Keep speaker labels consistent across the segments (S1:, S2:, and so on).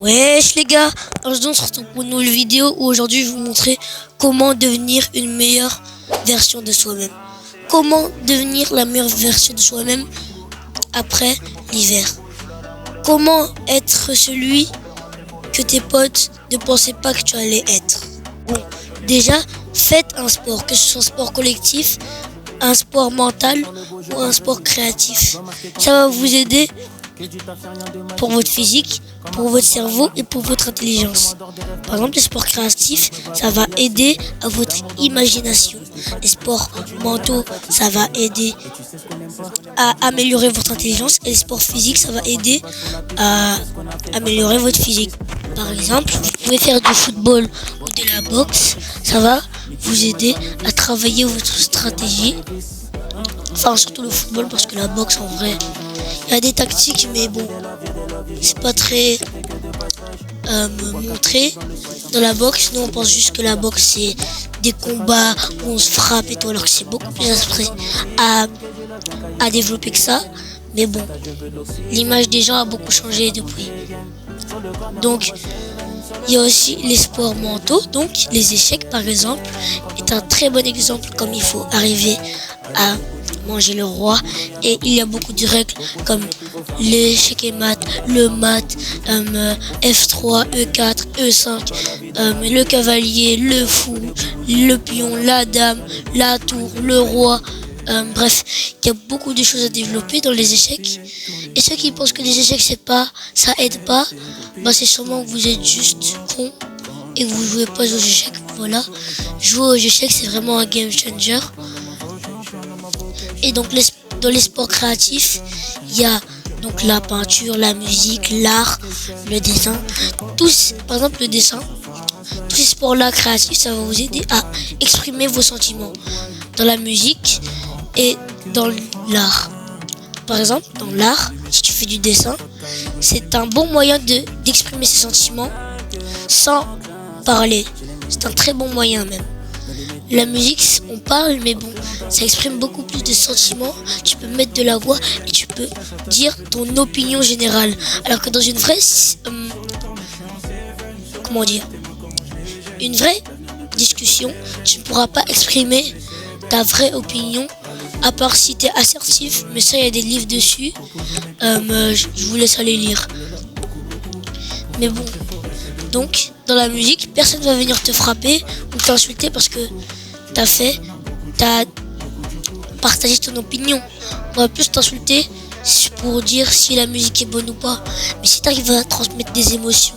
S1: Wesh les gars, aujourd'hui on se retrouve pour une nouvelle vidéo où aujourd'hui je vais vous montrer comment devenir une meilleure version de soi-même. Comment devenir la meilleure version de soi-même après l'hiver. Comment être celui que tes potes ne pensaient pas que tu allais être. Bon, déjà, faites un sport, que ce soit un sport collectif, un sport mental ou un sport créatif. Ça va vous aider pour votre physique, pour votre cerveau et pour votre intelligence. Par exemple, les sports créatifs, ça va aider à votre imagination. Les sports mentaux, ça va aider à améliorer votre intelligence. Et les sports physiques, ça va aider à améliorer votre physique. Par exemple, vous pouvez faire du football ou de la boxe. Ça va vous aider à travailler votre stratégie. Enfin, surtout le football, parce que la boxe, en vrai, il y a des tactiques, mais bon, c'est pas très montré. Dans la boxe, nous, on pense juste que la boxe, c'est des combats où on se frappe et tout, alors que c'est beaucoup plus à développer que ça. Mais bon, l'image des gens a beaucoup changé depuis. Donc, il y a aussi les sports mentaux, donc les échecs, par exemple, est un très bon exemple comme il faut arriver à manger le roi. Et il y a beaucoup de règles comme l'échec et mat, le mat, F3, E4, E5, le cavalier, le fou, le pion, la dame, la tour, le roi. Bref, il y a beaucoup de choses à développer dans les échecs. Et ceux qui pensent que les échecs ça aide pas, bah c'est sûrement que vous êtes juste con et que vous jouez pas aux échecs. Voilà, jouer aux échecs c'est vraiment un game changer. Et donc dans les sports créatifs, il y a donc la peinture, la musique, l'art, le dessin. Par exemple le dessin, tous ces sports-là créatifs, ça va vous aider à exprimer vos sentiments dans la musique et dans l'art. Par exemple, dans l'art, si tu fais du dessin, c'est un bon moyen d'exprimer ses sentiments sans parler. C'est un très bon moyen même. La musique, on parle, mais bon, ça exprime beaucoup plus de sentiments. Tu peux mettre de la voix et tu peux dire ton opinion générale. Alors que dans une vraie, une vraie discussion, tu ne pourras pas exprimer ta vraie opinion, à part si tu es assertif, mais ça, il y a des livres dessus. Je vous laisse aller lire. Mais bon, donc, dans la musique, personne ne va venir te frapper ou t'insulter parce que t'as partagé ton opinion. On va plus t'insulter pour dire si la musique est bonne ou pas. Mais si tu arrives à transmettre des émotions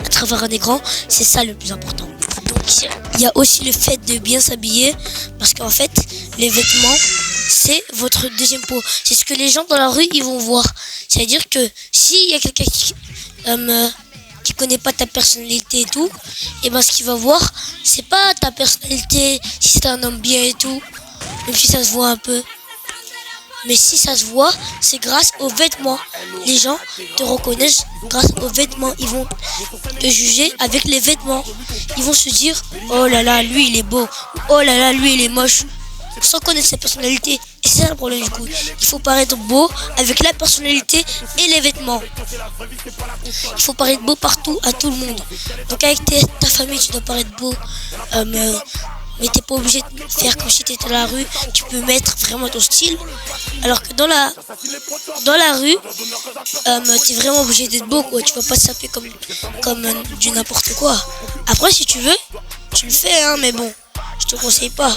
S1: à travers un écran, c'est ça le plus important. Donc, il y a aussi le fait de bien s'habiller, parce qu'en fait, les vêtements, c'est votre deuxième peau. C'est ce que les gens dans la rue, ils vont voir. C'est-à-dire que s'il y a quelqu'un qui connaît pas ta personnalité et tout, et ben ce qu'il va voir, c'est pas ta personnalité, si c'est un homme bien et tout, même si ça se voit un peu. Mais si ça se voit, c'est grâce aux vêtements. Les gens te reconnaissent grâce aux vêtements. Ils vont te juger avec les vêtements. Ils vont se dire, oh là là, lui il est beau, oh là là, lui il est moche, sans connaître sa personnalité. Et c'est ça le problème du coup. Il faut paraître beau avec la personnalité et les vêtements. Il faut paraître beau partout, à tout le monde. Donc avec ta famille, tu dois paraître beau. Mais t'es pas obligé de faire comme si t'étais dans la rue. Tu peux mettre vraiment ton style. Alors que dans la rue, t'es vraiment obligé d'être beau, quoi. Tu vas pas te saper comme du n'importe quoi. Après, si tu veux, tu le fais, hein, mais bon, je te conseille pas.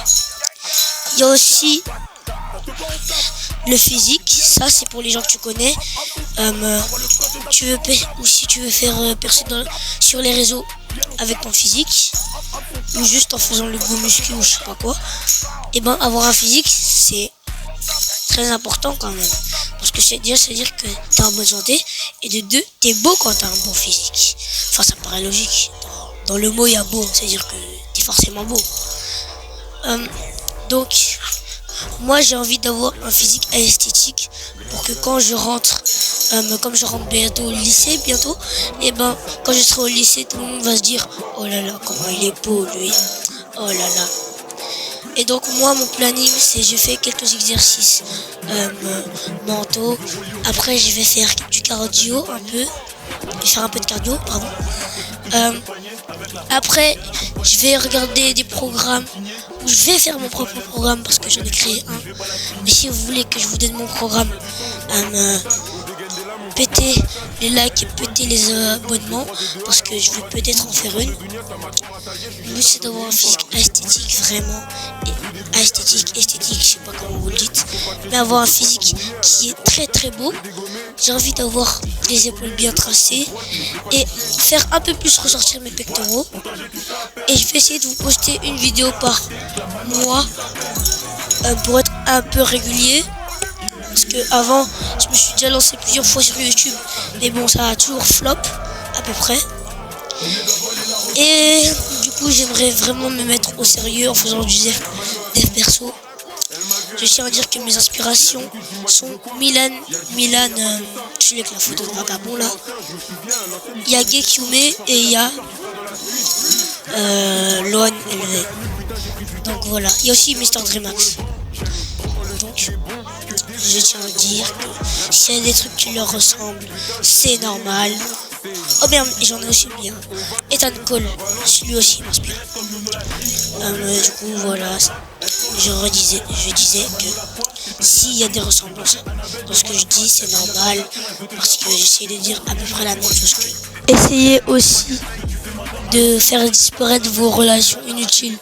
S1: Il y a aussi le physique, ça c'est pour les gens que tu connais. Ou si tu veux faire percer sur les réseaux avec ton physique, ou juste en faisant le beau muscu ou je sais pas quoi, et ben avoir un physique c'est très important quand même. Parce que c'est dire que t'es en bonne santé, et de deux, t'es beau quand t'as un bon physique. Enfin ça me paraît logique. Dans le mot il y a beau, c'est-à-dire que t'es forcément beau. Donc moi j'ai envie d'avoir un physique esthétique pour que quand je rentre, comme je rentre bientôt au lycée et ben quand je serai au lycée, tout le monde va se dire oh là là comment il est beau lui, oh là là. Et donc moi mon planning c'est je fais quelques exercices mentaux, après je vais faire du cardio un peu, Je vais faire un peu de cardio, pardon. Après, je vais regarder des programmes où je vais faire mon propre programme parce que j'en ai créé un. Mais si vous voulez que je vous donne mon programme, pétez les likes et pétez les abonnements parce que je vais peut-être en faire une. Le but c'est d'avoir un physique esthétique vraiment, et esthétique, je sais pas comment vous le dites, mais avoir un physique qui est très très beau. J'ai envie d'avoir les épaules bien tracées et faire un peu plus ressortir mes pectoraux. Et je vais essayer de vous poster une vidéo par mois pour être un peu régulier. Parce que avant, je me suis déjà lancé plusieurs fois sur YouTube, mais bon, ça a toujours flop, à peu près. Et du coup, j'aimerais vraiment me mettre au sérieux en faisant du dev perso. Je tiens à dire que mes inspirations sont Milan, celui avec la photo de vagabond là. Il y a Gekyume et il y a Loan LV. Donc voilà, il y a aussi Mr. Dreamax. Donc, je tiens à dire que s'il y a des trucs qui leur ressemblent, c'est normal. Oh bien, j'en ai aussi mis un. Ethan Cole, lui aussi m'inspire. Du coup, voilà. Je disais que s'il y a des ressemblances dans ce que je dis, c'est normal. Parce que j'essaie de dire à peu près la même chose que. Essayez aussi de faire disparaître vos relations inutiles.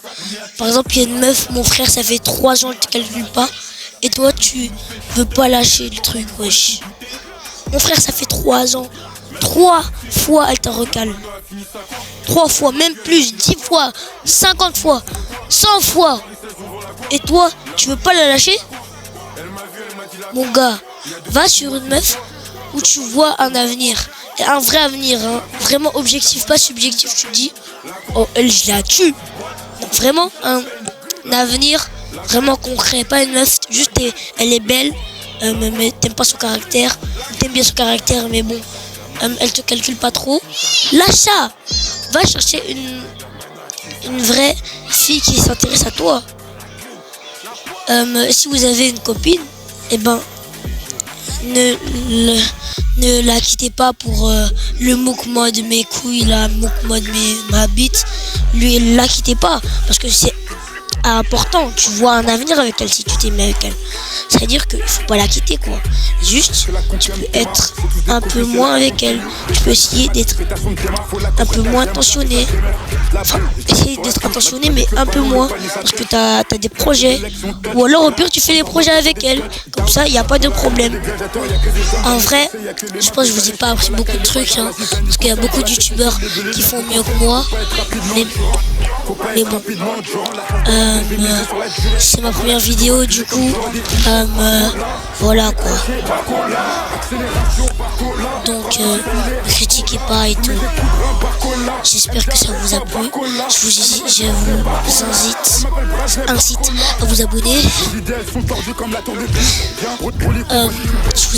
S1: Par exemple, il y a une meuf, mon frère, ça fait 3 ans que tu calcules pas. Et toi, tu veux pas lâcher le truc, wesh. Mon frère, ça fait 3 ans. 3 fois, elle te recale. 3 fois, même plus, 10 fois, 50 fois, 100 fois. Et toi, tu veux pas la lâcher? Mon gars, va sur une meuf où tu vois un avenir. Et un vrai avenir, hein. Vraiment objectif, pas subjectif. Tu te dis, oh, elle, je la tue. Donc, vraiment, un avenir vraiment concret. Pas une meuf, juste elle est belle, mais t'aimes pas son caractère. T'aimes bien son caractère, mais bon, elle te calcule pas trop. Lâche ça. Va chercher une vraie fille qui s'intéresse à toi. Si vous avez une copine, eh ben, ne la quittez pas pour le mouvement de mes couilles, la mouvement de ma bite. Lui, la quittez pas parce que c'est important. Tu vois un avenir avec elle si tu t'aimes avec elle. C'est-à-dire qu'il faut pas la quitter, quoi. Juste, tu peux être un peu moins avec elle. Tu peux essayer d'être un peu moins attentionné. Enfin, essayer d'être attentionné, mais un peu moins. Parce que t'as des projets. Ou alors, au pire, tu fais des projets avec elle. Comme ça, il n'y a pas de problème. En vrai, je pense que je vous ai pas appris beaucoup de trucs. Hein, parce qu'il y a beaucoup de youtubeurs qui font mieux que moi. Mais bon. C'est ma première vidéo, du coup. Voilà, quoi. Donc, ne critiquez pas et tout. J'espère que ça vous a plu. Je vous incite à vous abonner. Je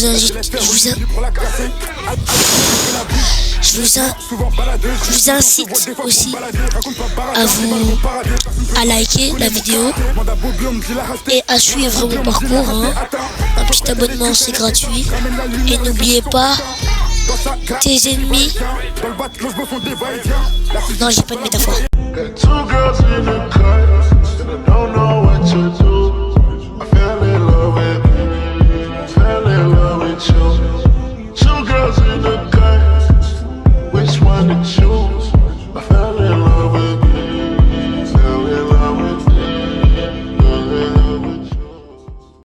S1: vous incite aussi à liker la vidéo et à suivre mon parcours. Hein. Un petit abonnement, c'est gratuit. Et n'oubliez pas, tes ennemis. Non, j'ai pas de métaphore. Which one to choose?